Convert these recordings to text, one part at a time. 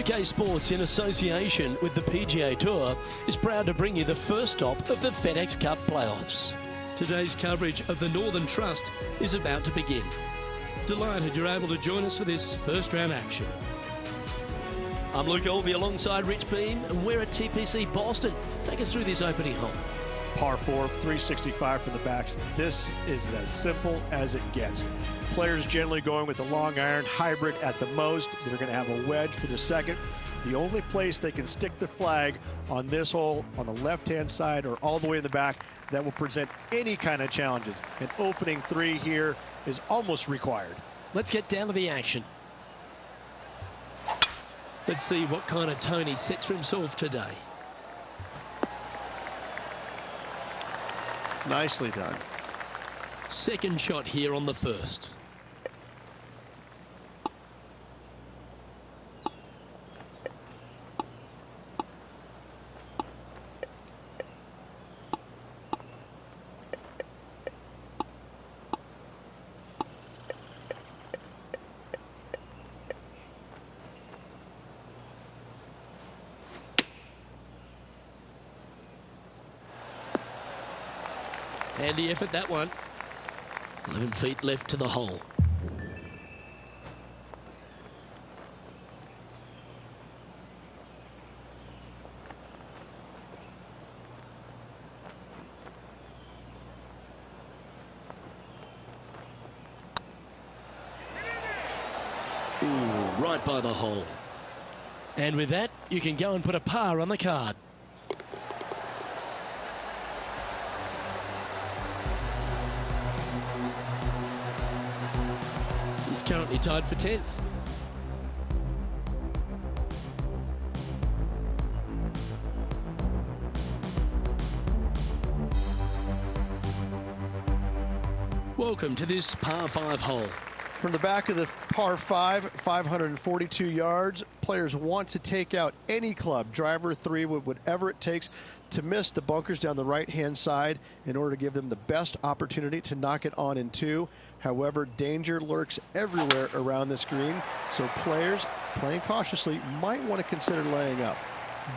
2K Sports, in association with the PGA Tour, is proud to bring you the first stop of the FedEx Cup playoffs. Today's coverage of the Northern Trust is about to begin. Delighted you're able to join us for this first round action. I'm Luke Olby alongside Rich Beam, and we're at TPC Boston. Take us through this opening hole. Par 4, 365 from the backs. This is as simple as it gets. Players generally going with the long iron hybrid at the most. They're going to have a wedge for the second. The only place they can stick the flag on this hole on the left-hand side or all the way in the back that will present any kind of challenges. An opening 3 here is almost required. Let's get down to the action. Let's see what kind of tone he sets for himself today. Nicely done. Second shot here on the first. Handy effort, that one. 11 feet left to the hole. Ooh, right by the hole. And with that, you can go and put a par on the card. He's currently tied for 10th. Welcome to this par 5 hole. From the back of the par 5, 542 yards, players want to take out any club, driver, 3, whatever it takes, to miss the bunkers down the right-hand side in order to give them the best opportunity to knock it on in 2. However, danger lurks everywhere around this green, so players playing cautiously might want to consider laying up.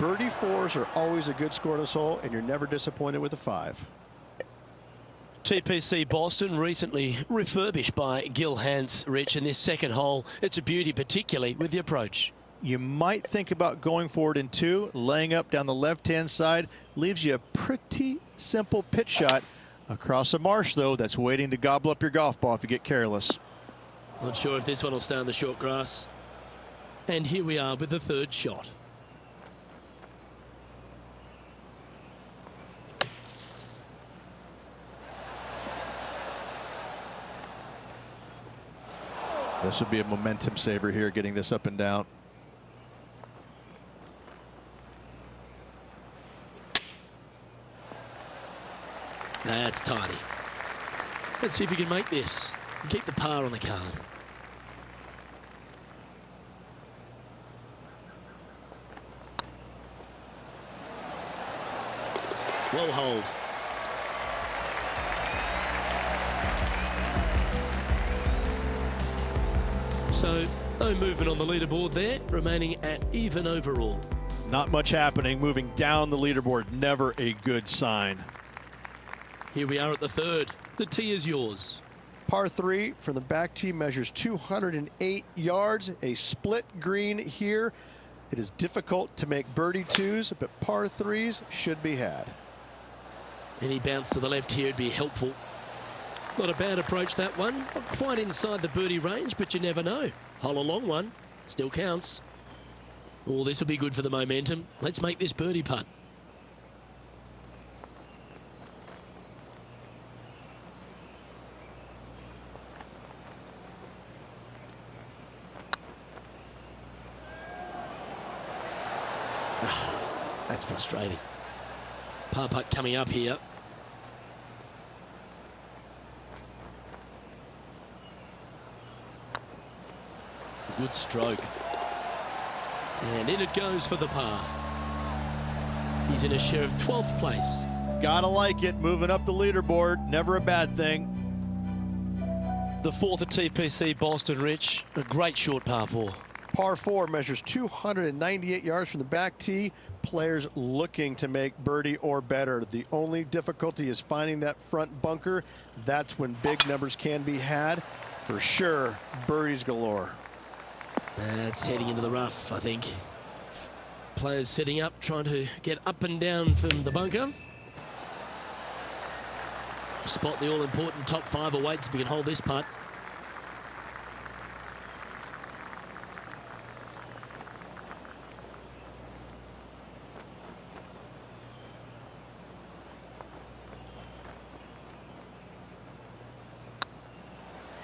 Birdie 4s are always a good score in this hole, and you're never disappointed with a 5. TPC Boston recently refurbished by Gil Hans, Rich, in this second hole. It's a beauty, particularly with the approach. You might think about going forward in 2, laying up down the left-hand side. Leaves you a pretty simple pitch shot across a marsh, though, that's waiting to gobble up your golf ball if you get careless. Not sure if this one will stay on the short grass. And here we are with the third shot. This would be a momentum saver here, getting this up and down. That's tiny. Let's see if we can make this and keep the par on the card. Well hold. So no movement on the leaderboard there, remaining at even overall. Not much happening, moving down the leaderboard, never a good sign. Here we are at the third. The tee is yours. Par 3 from the back tee measures 208 yards, a split green here. It is difficult to make birdie 2s, but par 3s should be had. Any bounce to the left here would be helpful. Not a bad approach, that one. Not quite inside the birdie range, but you never know. Hole a long one, still counts. Oh, this will be good for the momentum. Let's make this birdie putt. That's frustrating. Par putt coming up here. Good stroke. And in it goes for the par. He's in a share of 12th place. Gotta like it, moving up the leaderboard, never a bad thing. The fourth at TPC Boston, Rich. A great short par 4. Par 4 measures 298 yards from the back tee. Players looking to make birdie or better. The only difficulty is finding that front bunker. That's when big numbers can be had. For sure, birdies galore. That's heading into the rough, I think. Players setting up, trying to get up and down from the bunker. Spot the all-important top 5 awaits if we can hold this putt.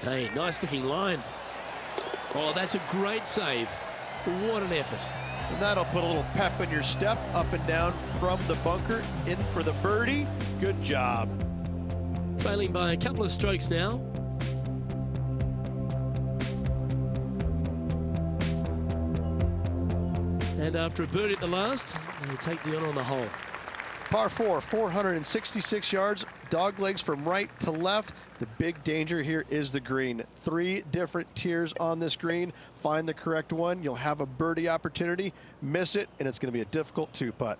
Hey, nice looking line. Oh, that's a great save. What an effort. And that'll put a little pep in your step, up and down from the bunker, in for the birdie. Good job. Trailing by a couple of strokes now. And after a birdie at the last, they take the honour on the hole. Par 4, 466 yards, dog legs from right to left. The big danger here is the green. 3 different tiers on this green. Find the correct one. You'll have a birdie opportunity. Miss it, and it's going to be a difficult 2-putt.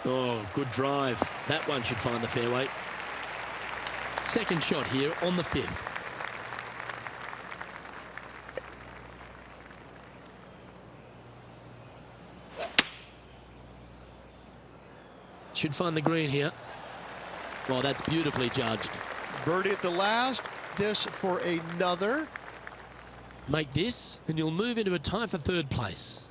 Oh, good drive. That one should find the fairway. Second shot here on the 5th. Should find the green here. Oh, that's beautifully judged. Birdie at the last. This for another. Make this, and you'll move into a tie for 3rd place.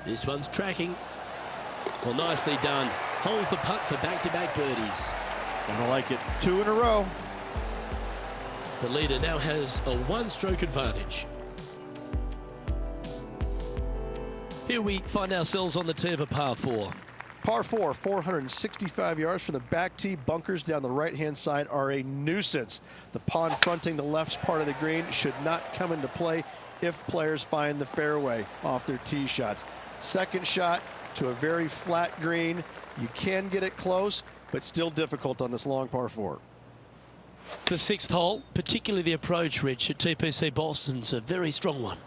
This one's tracking. Well, nicely done. Holds the putt for back-to-back birdies. I like it. 2 in a row. The leader now has a 1-stroke advantage. Here we find ourselves on the tee of a par 4. Par 4, 465 yards from the back tee. Bunkers down the right-hand side are a nuisance. The pond fronting the left part of the green should not come into play if players find the fairway off their tee shots. Second shot to a very flat green. You can get it close, but still difficult on this long par 4. The 6th hole, particularly the approach, Rich, at TPC Boston's a very strong one.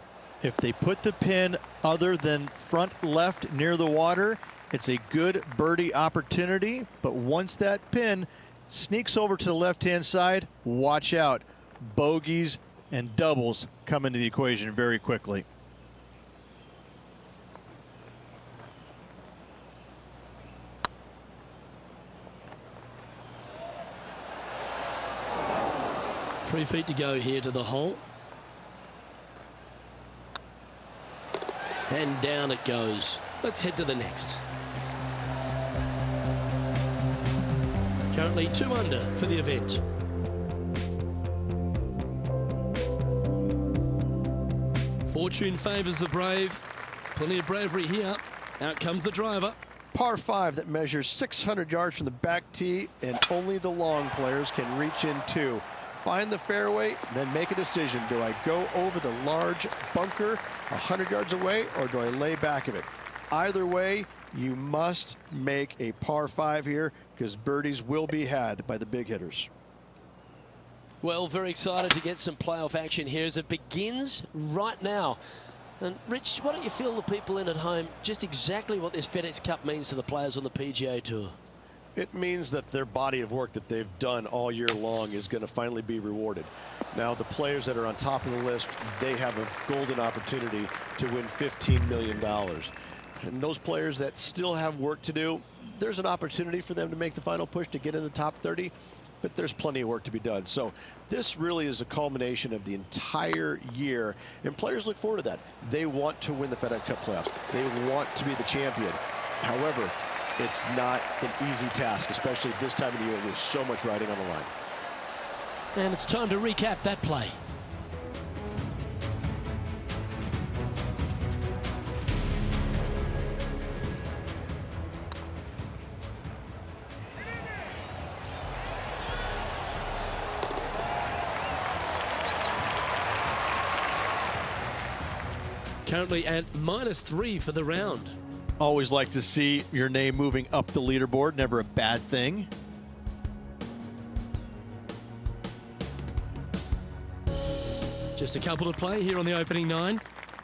If they put the pin other than front left near the water, it's a good birdie opportunity. But once that pin sneaks over to the left-hand side, watch out. Bogeys and doubles come into the equation very quickly. Three feet to go here to the hole. And down it goes. Let's head to the next. Currently 2 under for the event. Fortune favours the brave. Plenty of bravery here. Out comes the driver. Par 5 that measures 600 yards from the back tee, and only the long players can reach in 2. Find the fairway, then make a decision. Do I go over the large bunker 100 yards away, or do I lay back of it? Either way, you must make a par 5 here, because birdies will be had by the big hitters. Well, very excited to get some playoff action here as it begins right now. And Rich, why don't you fill the people in at home just exactly what this FedEx Cup means to the players on the PGA Tour? It means that their body of work that they've done all year long is going to finally be rewarded. Now, the players that are on top of the list, they have a golden opportunity to win $15 million. And those players that still have work to do, there's an opportunity for them to make the final push to get in the top 30, but there's plenty of work to be done. So this really is a culmination of the entire year, and players look forward to that. They want to win the FedEx Cup playoffs. They want to be the champion. However, it's not an easy task, especially this time of the year with so much riding on the line. And it's time to recap that play. Currently at -3 for the round. Always like to see your name moving up the leaderboard. Never a bad thing. Just a couple to play here on the opening 9.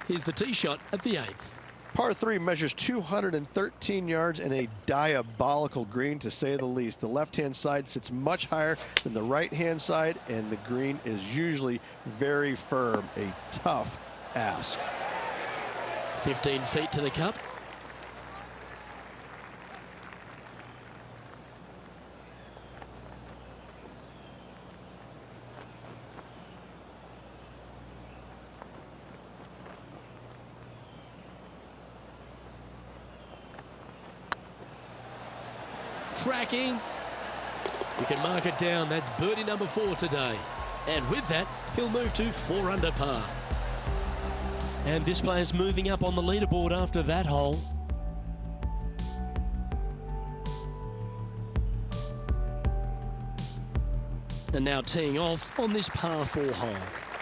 Here's the tee shot at the 8th. Par 3 measures 213 yards and a diabolical green, to say the least. The left-hand side sits much higher than the right-hand side, and the green is usually very firm. A tough ask. 15 feet to the cup. Tracking. You can mark it down. That's birdie number 4 today. And with that, he'll move to 4 under par. And this player's moving up on the leaderboard after that hole. And now teeing off on this par 4 hole.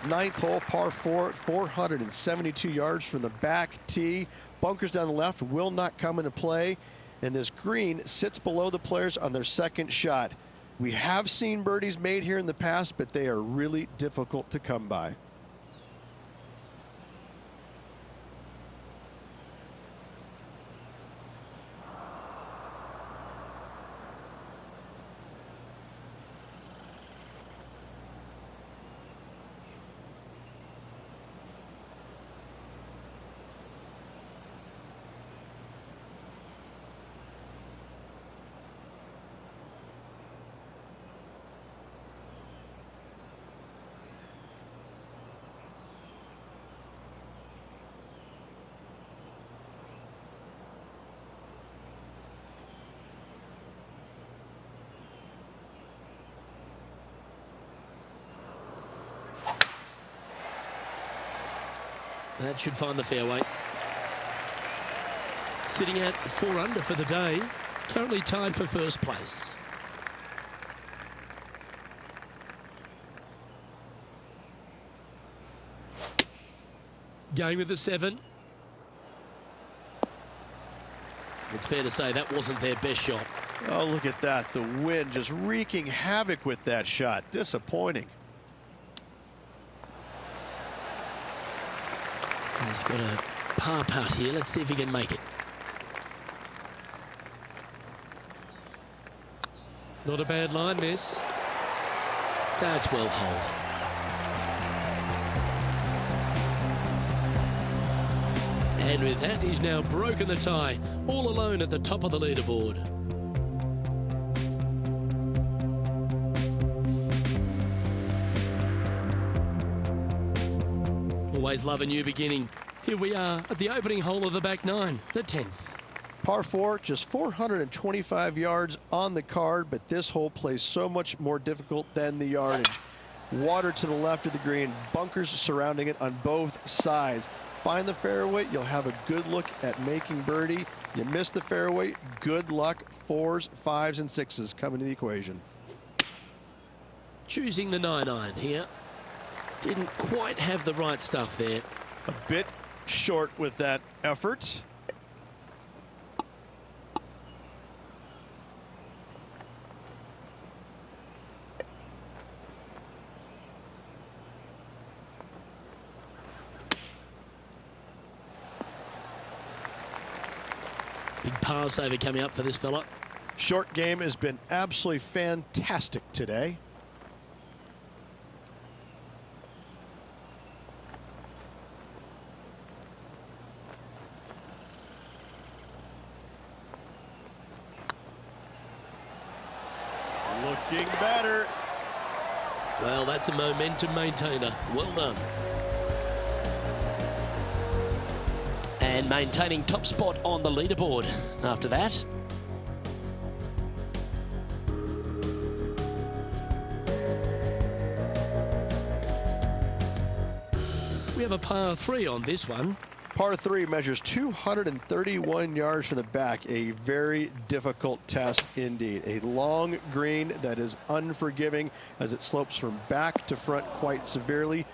9th hole, par 4, 472 yards from the back tee. Bunkers down the left will not come into play. And this green sits below the players on their second shot. We have seen birdies made here in the past, but they are really difficult to come by. That should find the fairway. Sitting at 4 under for the day, currently tied for first place. Going with the 7. It's fair to say that wasn't their best shot. Oh, look at that. The wind just wreaking havoc with that shot. Disappointing. He's got a par putt here. Let's see if he can make it. Not a bad line, this. That's well holed. And with that, he's now broken the tie, all alone at the top of the leaderboard. Always love a new beginning. Here we are at the opening hole of the back 9, the 10th. Par 4, just 425 yards on the card, but this hole plays so much more difficult than the yardage. Water to the left of the green, bunkers surrounding it on both sides. Find the fairway, you'll have a good look at making birdie. You miss the fairway, good luck. 4s, 5s, and 6s come into the equation. Choosing the 9-iron here. Didn't quite have the right stuff there. A bit short with that effort. Big par saver coming up for this fella. Short game has been absolutely fantastic today. Looking better. Well, that's a momentum maintainer. Well done. And maintaining top spot on the leaderboard after that. We have a par 3 on this one. Par 3 measures 231 yards from the back. A very difficult test indeed. A long green that is unforgiving as it slopes from back to front quite severely.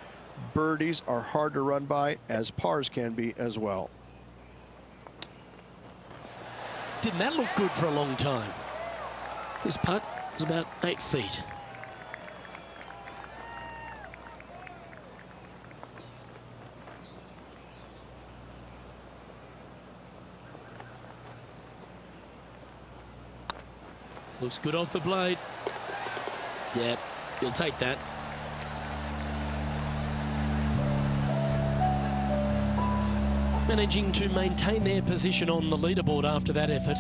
Birdies are hard to run by, as pars can be as well. Didn't that look good for a long time? This putt was about 8 feet. Looks good off the blade. Yeah, you'll take that. Managing to maintain their position on the leaderboard after that effort.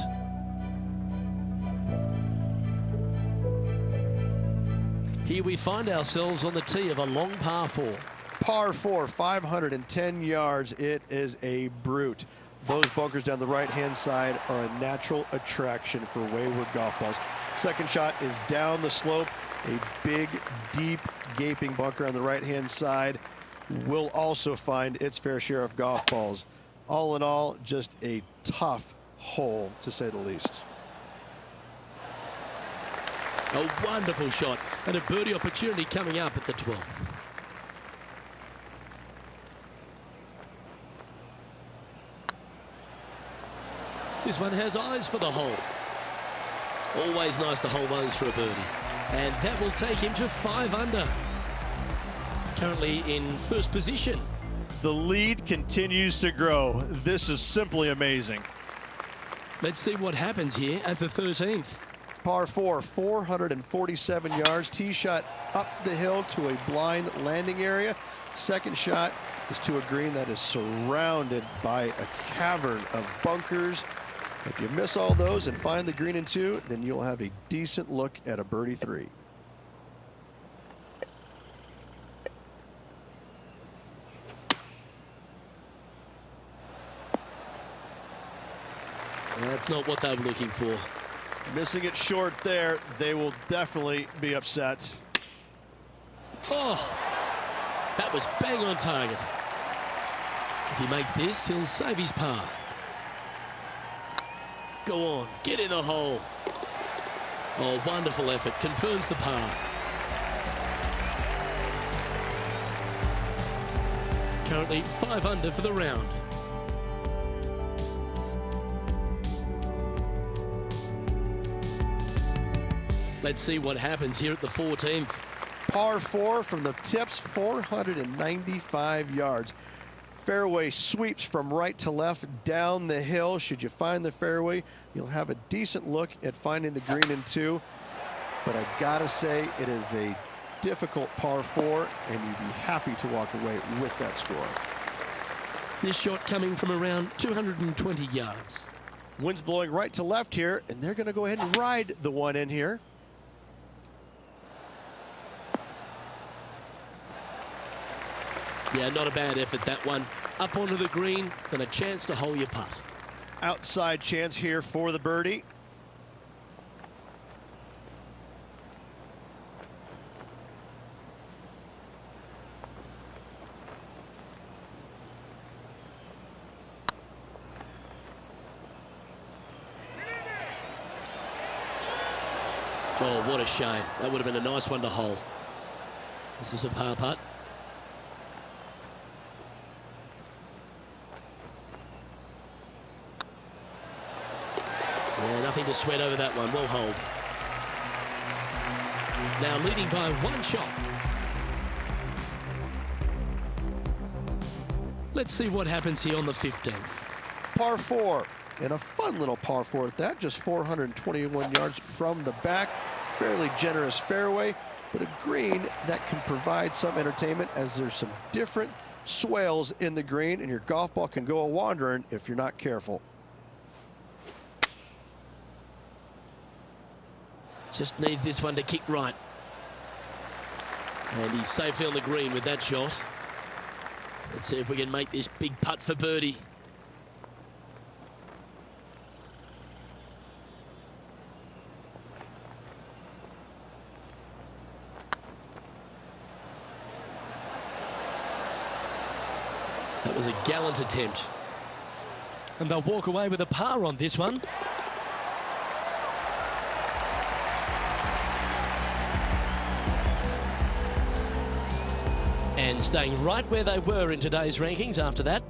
Here we find ourselves on the tee of a long par 4. Par 4, 510 yards. It is a brute. Those bunkers down the right-hand side are a natural attraction for wayward golf balls. Second shot is down the slope. A big, deep, gaping bunker on the right-hand side will also find its fair share of golf balls. All in all, just a tough hole, to say the least. A wonderful shot and a birdie opportunity coming up at the 12th. This one has eyes for the hole. Always nice to hold those for a birdie. And that will take him to 5 under. Currently in first position. The lead continues to grow. This is simply amazing. Let's see what happens here at the 13th. Par 4, 447 yards. Tee shot up the hill to a blind landing area. Second shot is to a green that is surrounded by a cavern of bunkers. If you miss all those and find the green in 2, then you'll have a decent look at a birdie 3. That's not what they were looking for. Missing it short there, they will definitely be upset. Oh, that was bang on target. If he makes this, he'll save his par. Go on, get in the hole. Oh, wonderful effort, confirms the par. Currently 5 under for the round. Let's see what happens here at the 14th. Par 4 from the tips, 495 yards. Fairway sweeps from right to left down the hill. Should you find the fairway, you'll have a decent look at finding the green in 2. But I gotta say, it is a difficult par 4, and you'd be happy to walk away with that score. This shot coming from around 220 yards. Wind's blowing right to left here, and they're gonna go ahead and ride the one in here. Yeah, not a bad effort, that one. Up onto the green and a chance to hole your putt. Outside chance here for the birdie. Oh, what a shame. That would have been a nice one to hole. This is a par putt. Yeah, nothing to sweat over that one. Well hold. Now leading by 1 shot. Let's see what happens here on the 15th. Par 4, and a fun little par 4 at that. Just 421 yards from the back. Fairly generous fairway, but a green that can provide some entertainment, as there's some different swales in the green, and your golf ball can go a-wandering if you're not careful. Just needs this one to kick right. And he's safely on the green with that shot. Let's see if we can make this big putt for birdie. That was a gallant attempt. And they'll walk away with a par on this one. And staying right where they were in today's rankings after that.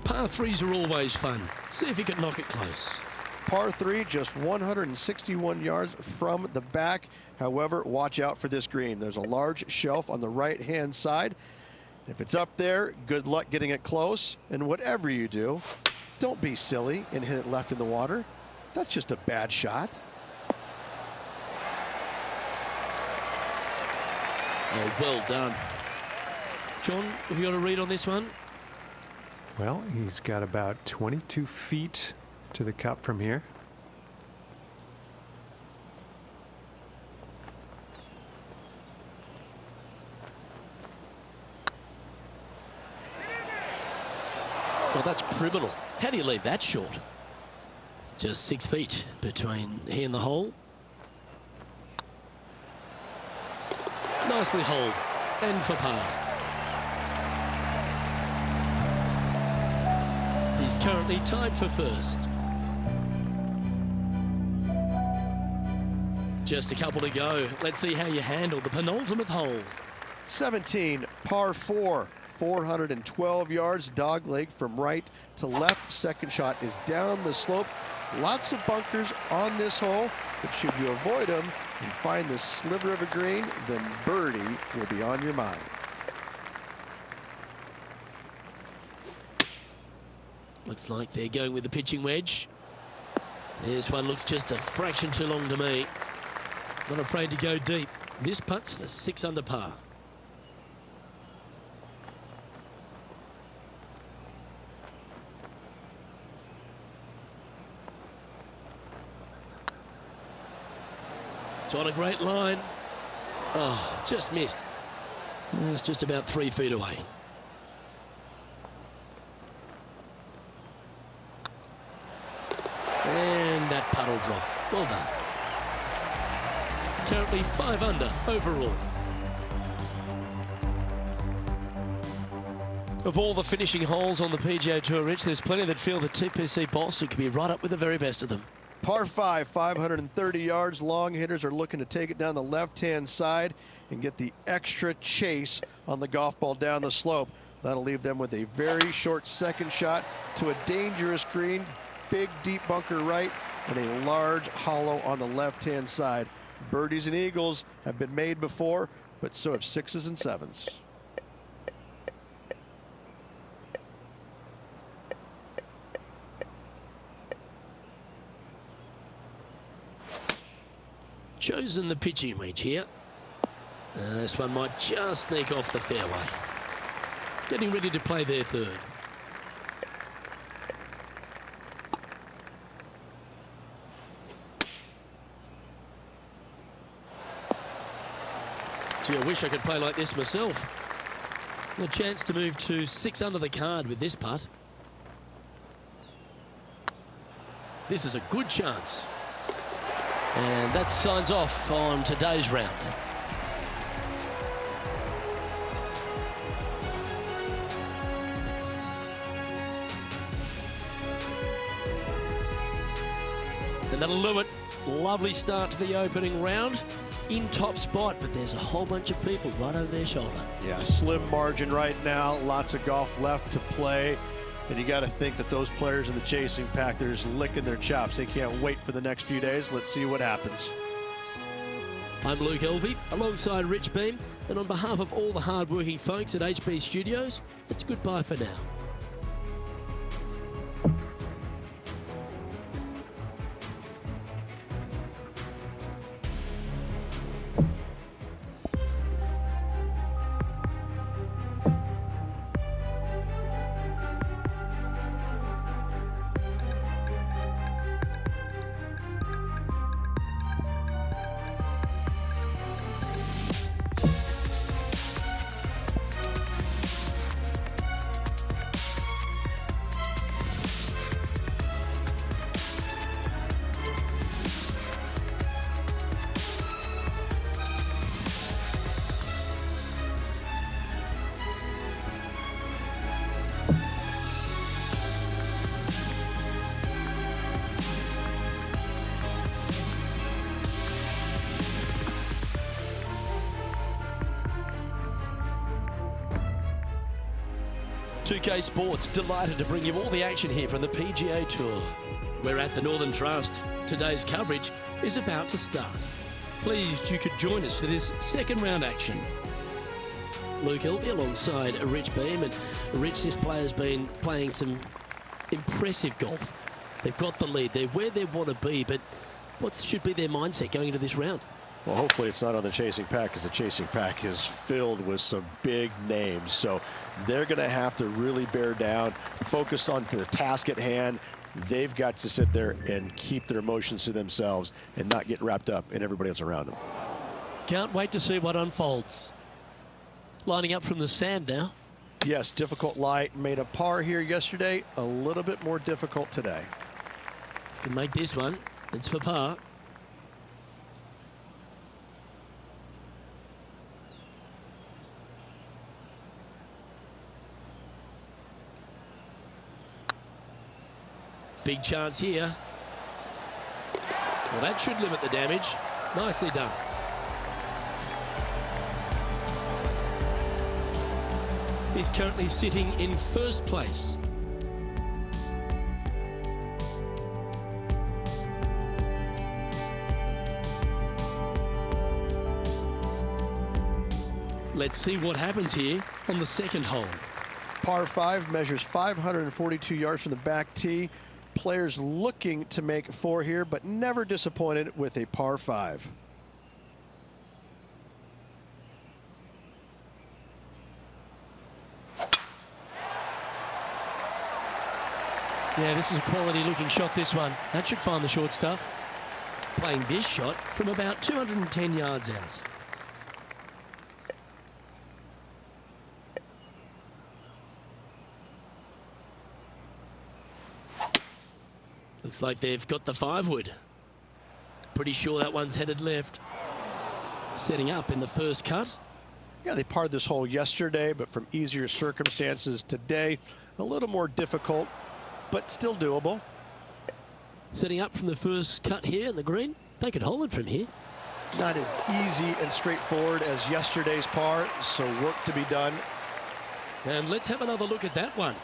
Par 3s are always fun. See if you can knock it close. Par 3, just 161 yards from the back. However, watch out for this green. There's a large shelf on the right-hand side. If it's up there, good luck getting it close. And whatever you do, don't be silly and hit it left in the water. That's just a bad shot. Oh, well done. John, have you got a read on this one? Well, he's got about 22 feet to the cup from here. Well, that's criminal. How do you leave that short? Just 6 feet between he and the hole. Nicely holed. And for par. He's currently tied for first. Just a couple to go. Let's see how you handle the penultimate hole. 17, par 4, 412 yards, dogleg from right to left. Second shot is down the slope. Lots of bunkers on this hole, but should you avoid them and find this sliver of a green, then birdie will be on your mind. Looks like they're going with the pitching wedge. This one looks just a fraction too long to me. Not afraid to go deep. This putt's for 6 under par. It's on a great line. Oh, just missed. It's just about 3 feet away. And that putt will drop. Well done. Currently 5 under overall. Of all the finishing holes on the PGA Tour, Rich, there's plenty that feel the TPC Boston could be right up with the very best of them. Par 5, 530 yards. Long hitters are looking to take it down the left-hand side and get the extra chase on the golf ball down the slope. That'll leave them with a very short second shot to a dangerous green. Big deep bunker right and a large hollow on the left-hand side. Birdies and eagles have been made before, but so have 6s and 7s. Chosen the pitching wedge here. This one might just sneak off the fairway. Getting ready to play their third. Gee, I wish I could play like this myself. A chance to move to 6 under the card with this putt. This is a good chance. And that signs off on today's round. And that'll do it. Lovely start to the opening round. In top spot, but there's a whole bunch of people right over their shoulder. Yeah, slim margin right now. Lots of golf left to play. And you got to think that those players in the chasing pack, they're just licking their chops. They can't wait for the next few days. Let's see what happens. I'm Luke Elvey, alongside Rich Beam, and on behalf of all the hard-working folks at HB Studios, it's goodbye for now. 2K Sports, delighted to bring you all the action here from the PGA Tour. We're at the Northern Trust. Today's coverage is about to start. Pleased you could join us for this second round action. Luke Elvey alongside Rich Beam, and Rich, this player's been playing some impressive golf. They've got the lead, they're where they want to be, but what should be their mindset going into this round? Well, hopefully it's not on the chasing pack, because the chasing pack is filled with some big names. So they're going to have to really bear down, focus on the task at hand. They've got to sit there and keep their emotions to themselves and not get wrapped up in everybody else around them. Can't wait to see what unfolds. Lining up from the sand now. Yes, difficult lie. Made a par here yesterday. A little bit more difficult today. Can make this one. It's for par. Big chance here. Well, that should limit the damage. Nicely done. He's currently sitting in first place. Let's see what happens here on the second hole. Par 5 measures 542 yards from the back tee. Players looking to make 4 here, but never disappointed with a par 5. Yeah, this is a quality looking shot, this one. That should find the short stuff. Playing this shot from about 210 yards out. Looks like they've got the 5-wood. Pretty sure that one's headed left. Setting up in the first cut. Yeah, they parred this hole yesterday, but from easier circumstances today. A little more difficult, but still doable. Setting up from the first cut here in the green. They could hold it from here. Not as easy and straightforward as yesterday's par, so work to be done. And let's have another look at that one.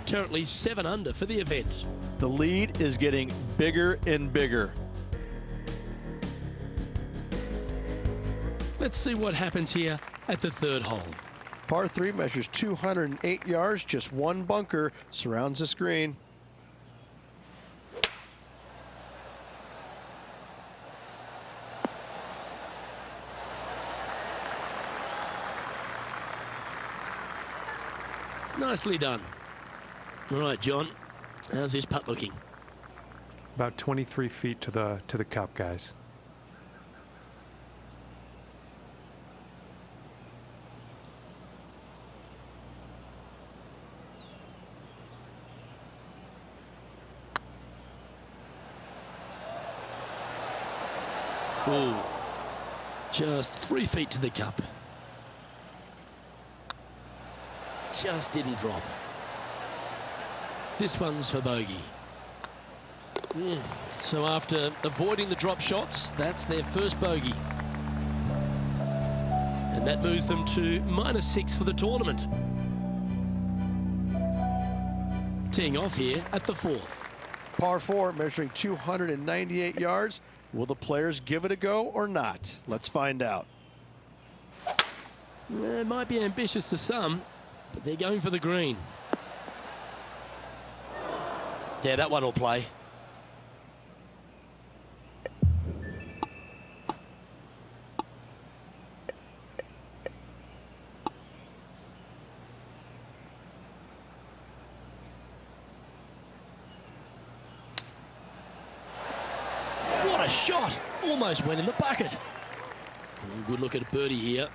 Currently 7 under for the event. The lead is getting bigger and bigger. Let's see what happens here at the third hole. Par 3 measures 208 yards, just one bunker surrounds this green. Nicely done. All right, John, how's this putt looking? About 23 feet to the cup, guys. Ooh, just 3 feet to the cup. Just didn't drop. This one's for bogey. So after avoiding the drop shots, that's their first bogey. And that moves them to -6 for the tournament. Teeing off here at the 4th. Par 4 measuring 298 yards. Will the players give it a go or not? Let's find out. It might be ambitious to some, but they're going for the green. Yeah, that one will play. What a shot! Almost went in the bucket. Good look at birdie here.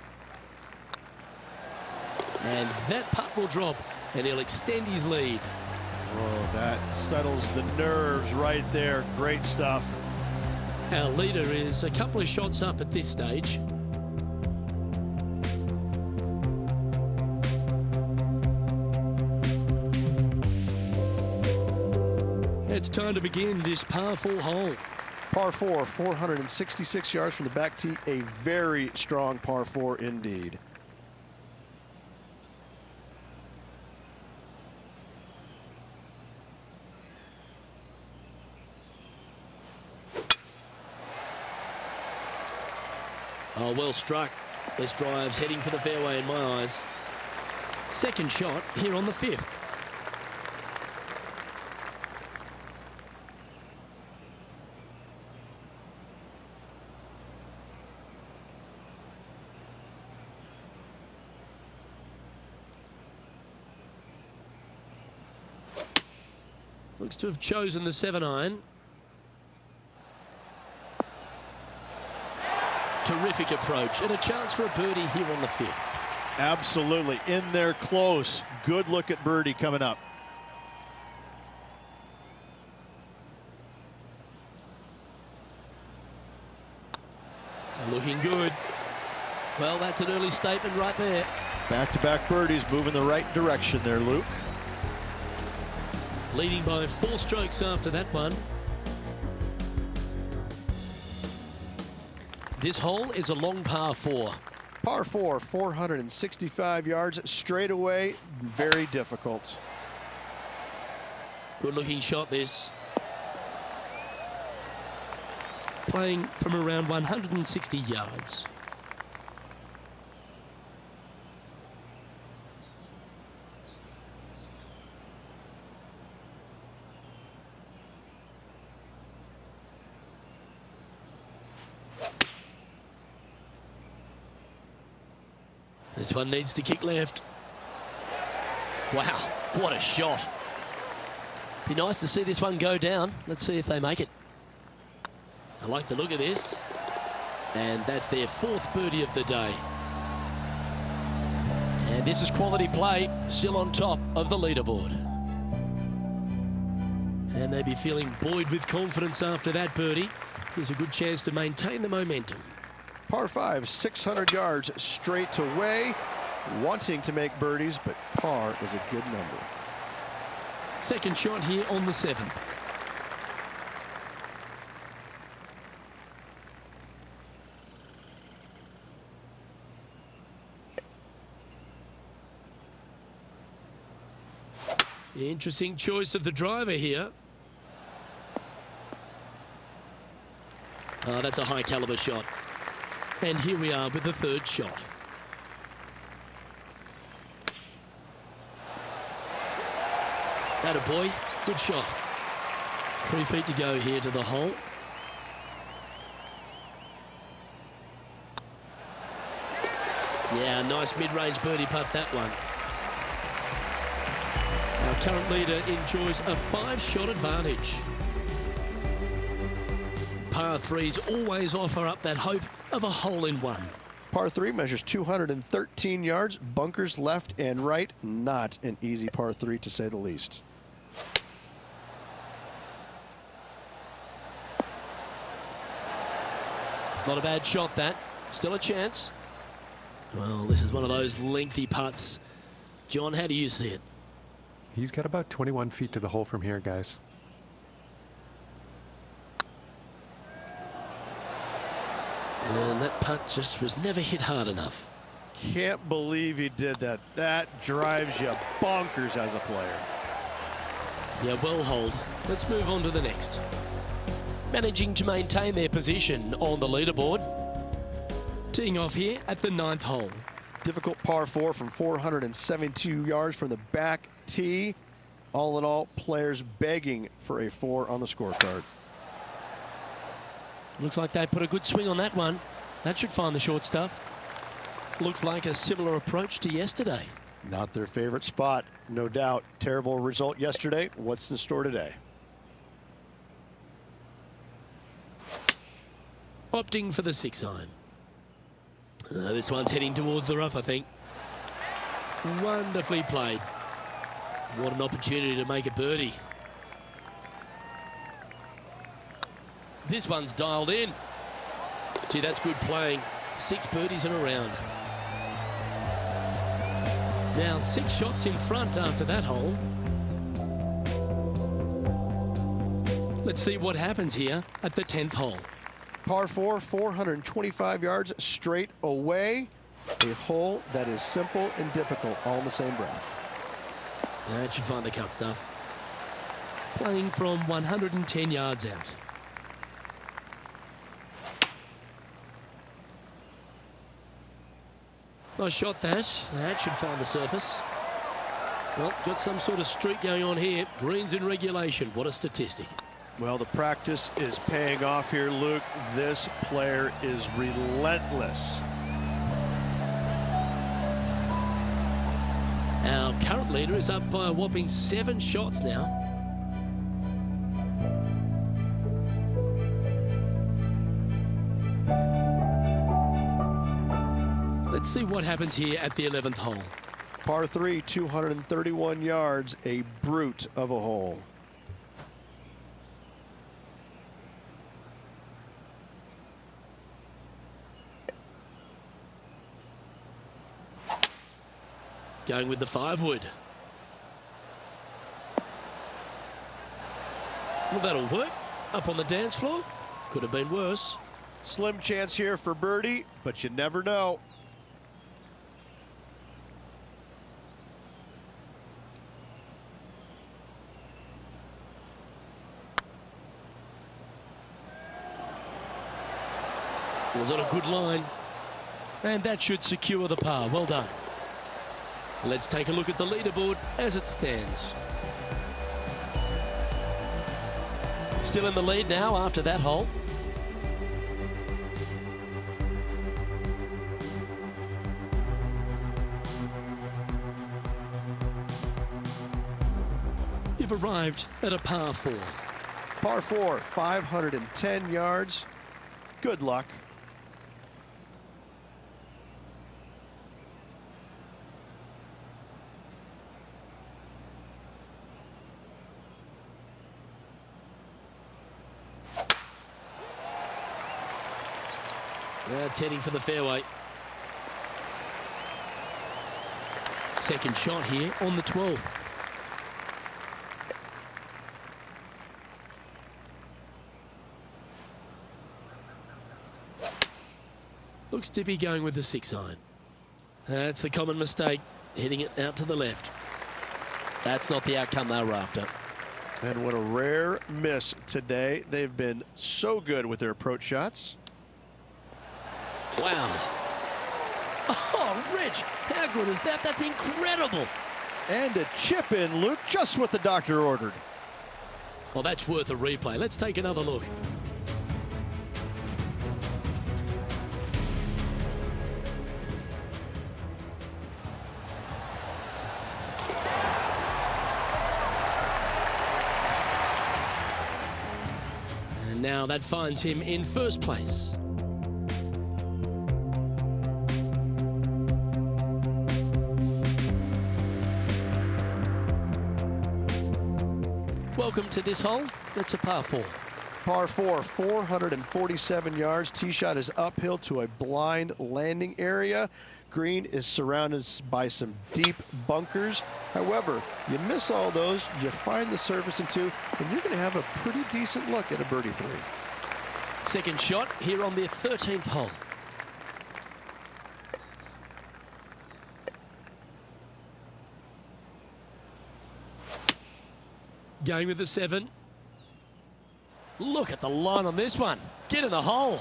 And that putt will drop, and he'll extend his lead. Oh, that settles the nerves right there. Great stuff. Our leader is a couple of shots up at this stage. It's time to begin this par 4 hole. Par 4, 466 yards from the back tee. A very strong par 4 indeed. Oh, well struck. This drive's heading for the fairway in my eyes. Second shot here on the 5th. Looks to have chosen the 7-iron. Terrific approach and a chance for a birdie here on the 5th. Absolutely. In there close. Good look at birdie coming up. Looking good. Well, that's an early statement right there. Back-to-back birdies moving the right direction there, Luke. Leading by 4 strokes after that one. This hole is a long par 4. Par 4, 465 yards straight away. Very difficult. Good looking shot this. Playing from around 160 yards. This one needs to kick left. Wow, what a shot. Be nice to see this one go down. Let's see if they make it. I like the look of this. And that's their 4th birdie of the day. And this is quality play, still on top of the leaderboard. And they'd be feeling buoyed with confidence after that birdie. Here's a good chance to maintain the momentum. Par 5, 600 yards straight away. Wanting to make birdies, but par is a good number. Second shot here on the 7th. Interesting choice of the driver here. Oh, that's a high caliber shot. And here we are with the 3rd shot. Atta boy, good shot. 3 feet to go here to the hole. Yeah, nice mid-range birdie putt that one. Our current leader enjoys a 5-shot advantage. Par 3s always offer up that hope of a hole-in-one. Par 3 measures 213 yards, bunkers left and right. Not an easy par 3 to say the least. Not a bad shot that. Still a chance. Well, this is one of those lengthy putts. John, how do you see it? He's got about 21 feet to the hole from here, guys. And that putt just was never hit hard enough. Can't believe he did that. That drives you bonkers as a player. Yeah, well holed. Let's move on to the next. Managing to maintain their position on the leaderboard. Teeing off here at the 9th hole. Difficult par 4 from 472 yards from the back tee. All in all, players begging for a 4 on the scorecard. Looks like they put a good swing on that one. That should find the short stuff. Looks like a similar approach to yesterday. Not their favorite spot, no doubt. Terrible result yesterday. What's in store today? Opting for the 6-iron. This one's heading towards the rough, I think. Wonderfully played. What an opportunity to make a birdie. This one's dialed in. Gee, that's good playing. 6 birdies in a round. Now 6 shots in front after that hole. Let's see what happens here at the 10th hole. Par 4, 425 yards straight away. A hole that is simple and difficult all in the same breath. That should find the cut stuff. Playing from 110 yards out. Nice shot that. That should find the surface. Well, got some sort of streak going on here. Greens in regulation. What a statistic. Well, the practice is paying off here, Luke. This player is relentless. Our current leader is up by a whopping 7 shots now. Let's see what happens here at the 11th hole. Par 3, 231 yards, a brute of a hole. Going with the 5-wood. Well, that'll work. Up on the dance floor. Could have been worse. Slim chance here for birdie, but you never know. Was on a good line. And that should secure the par. Well done. Let's take a look at the leaderboard as it stands. Still in the lead now after that hole. You've arrived at a par 4. Par 4, 510 yards. Good luck. That's heading for the fairway. Second shot here on the 12th. Looks to be going with the 6-iron. That's the common mistake, hitting it out to the left. That's not the outcome they were after. And what a rare miss today. They've been so good with their approach shots. Wow. Oh, Rich, how good is that? That's incredible. And a chip in, Luke, just what the doctor ordered. Well, that's worth a replay. Let's take another look. And now that finds him in first place. Welcome to this hole. That's a par 4. Par 4, 447 yards. Tee shot is uphill to a blind landing area. Green is surrounded by some deep bunkers. However, you miss all those, you find the surface in 2, and you're going to have a pretty decent look at a birdie 3. Second shot here on the 13th hole. Going with the 7. Look at the line on this one. Get in the hole.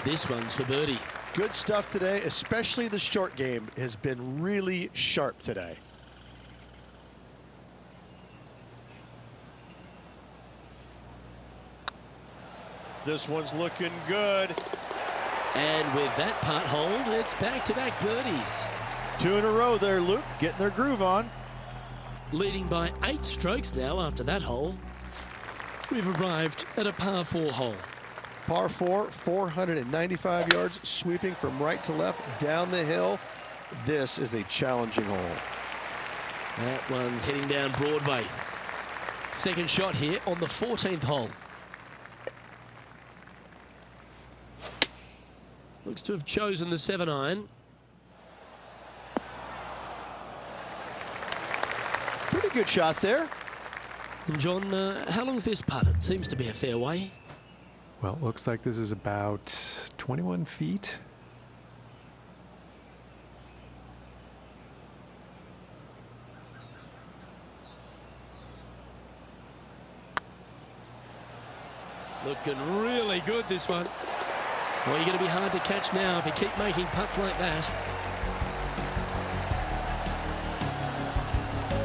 This one's for birdie. Good stuff today, especially the short game has been really sharp today. This one's looking good. And with that putt hold, it's back-to-back birdies. 2 in a row there, Luke, getting their groove on. Leading by 8 strokes now after that hole. We've arrived at a par 4 hole. Par 4, 495 yards, sweeping from right to left down the hill. This is a challenging hole. That one's heading down Broadway. Second shot here on the 14th hole. Looks to have chosen the 7-iron. Pretty good shot there. And John, how long's this putt? It seems to be a fair way. Well, it looks like this is about 21 feet. Looking really good, this one. Well, you're going to be hard to catch now if you keep making putts like that.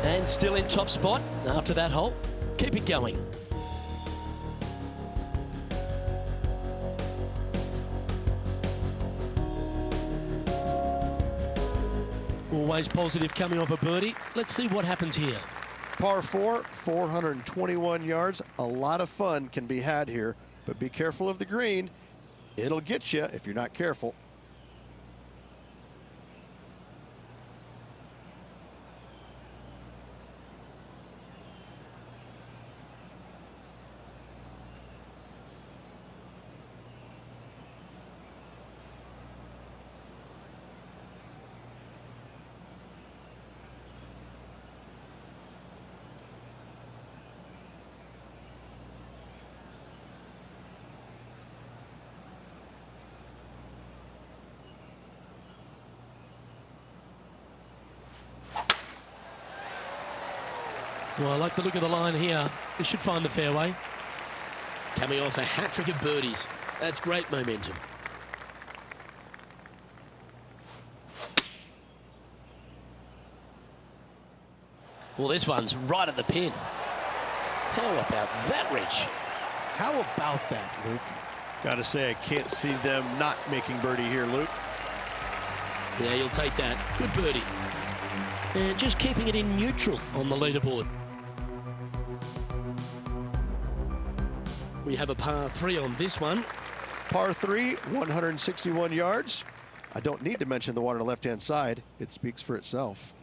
And still in top spot after that hole. Keep it going. Always positive coming off a birdie. Let's see what happens here. Par 4, 421 yards. A lot of fun can be had here, but be careful of the green. It'll get you if you're not careful. Well, I like the look of the line here. This should find the fairway. Coming off a hat-trick of birdies. That's great momentum. Well, this one's right at the pin. How about that, Rich? How about that, Luke? Got to say, I can't see them not making birdie here, Luke. Yeah, you'll take that. Good birdie. And just keeping it in neutral on the leaderboard. We have a par 3 on this one. Par 3, 161 yards. I don't need to mention the one on the left-hand side. It speaks for itself.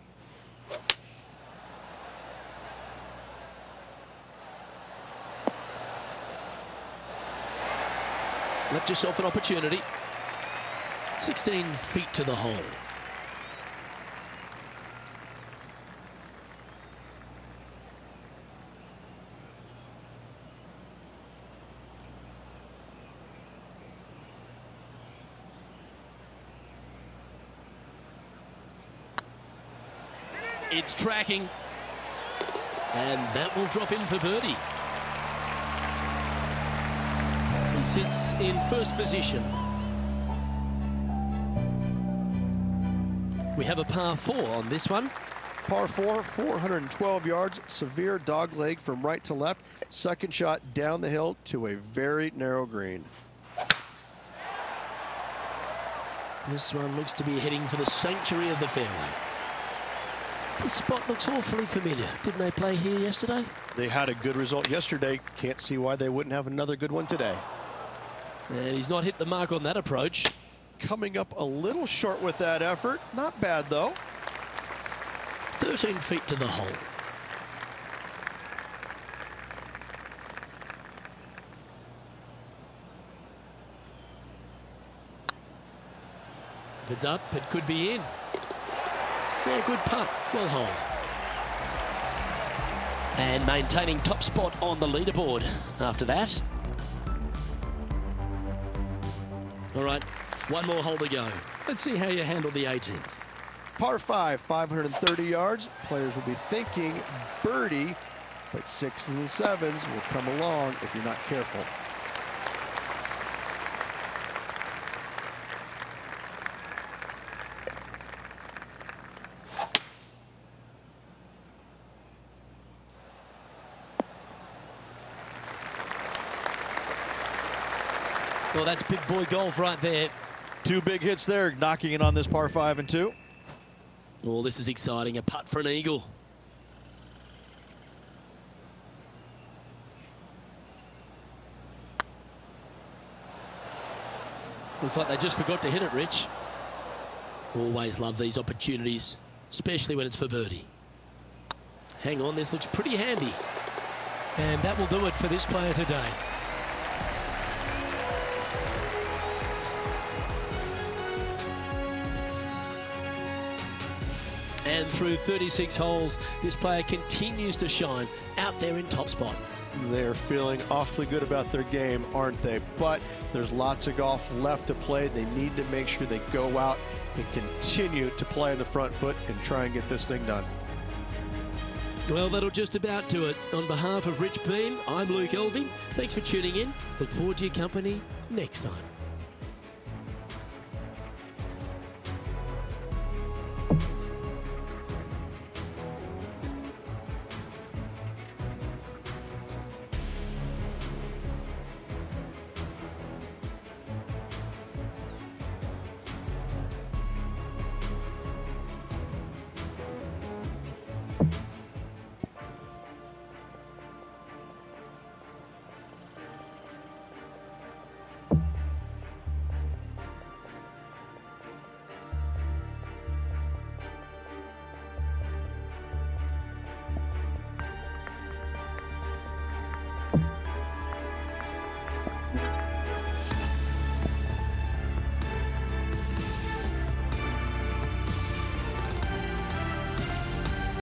Left yourself an opportunity. 16 feet to the hole. It's tracking. And that will drop in for birdie. He sits in first position. We have a par 4 on this one. Par 4, 412 yards. Severe dog leg from right to left. Second shot down the hill to a very narrow green. This one looks to be heading for the sanctuary of the fairway. This spot looks awfully familiar. Didn't they play here yesterday? They had a good result yesterday. Can't see why they wouldn't have another good one today. And he's not hit the mark on that approach. Coming up a little short with that effort. Not bad, though. 13 feet to the hole. If it's up, it could be in. Yeah, good putt. Well hold. And maintaining top spot on the leaderboard after that. All right, one more hole to go. Let's see how you handle the 18th. Par 5, 530 yards. Players will be thinking birdie, but 6s and 7s will come along if you're not careful. Well, that's big boy golf right there. Two big hits there, knocking in on this par 5 and 2. Oh, this is exciting. A putt for an eagle. Looks like they just forgot to hit it, Rich. Always love these opportunities, especially when it's for birdie. Hang on, this looks pretty handy. And that will do it for this player today. And And through 36 holes, this player continues to shine out there in top spot. They're feeling awfully good about their game, aren't they? But there's lots of golf left to play. They need to make sure they go out and continue to play on the front foot and try and get this thing done. Well, that'll just about do it. On behalf of Rich Beam, I'm Luke Elving. Thanks for tuning in. Look forward to your company next time.